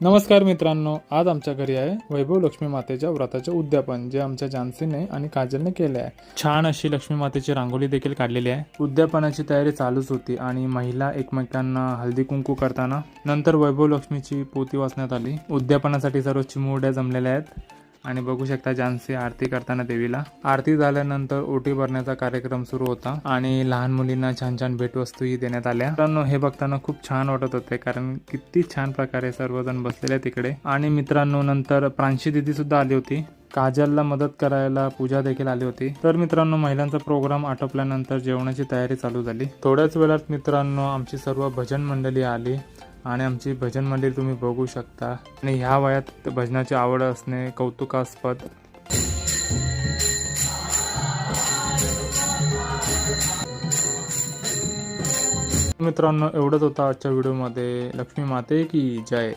नमस्कार मित्रांनो, आज आमच्या घरी आहे वैभव लक्ष्मी मातेच्या व्रताचे उद्यापन जे आमच्या जानसीने आणि काजलने केले आहे। छान अशी लक्ष्मी मातेची रांगोळी देखील काढलेली आहे। उद्यापनाची तयारी चालूच होती आणि महिला एकमेकांना हळदी कुंकू करताना नंतर वैभव लक्ष्मीची पोथी वाचण्यात आली। उद्यापनासाठी सर्व चिमुरड्या जमलेल्या आहेत आणि बघू शकता जानसी आरती करताना देवीला। आरती झाल्यानंतर ओटी भरण्याचा कार्यक्रम सुरू होता आणि लहान मुलींना छान छान भेटवस्तूही देण्यात आल्या। मित्रांनो, हे बघताना खूप छान वाटत होते कारण किती छान प्रकारे सर्वजण बसलेले तिकडे। आणि मित्रांनो, नंतर प्रांशी दीदी सुद्धा आली होती, काजलला मदत करायला पूजा देखील आली होती। तर मित्रांनो, महिलांचा प्रोग्राम आटोपल्यानंतर जेवणाची तयारी चालू झाली। थोड्याच वेळात मित्रांनो आमची सर्व भजन मंडळी आली आणि आमची भजन मंडळी तुम्ही बघू शकता आणि ह्या वयात भजनाची आवड असणे कौतुकास्पद। मित्रांनो, एवढंच होतं आजच्या व्हिडिओमध्ये। लक्ष्मी माते की जय।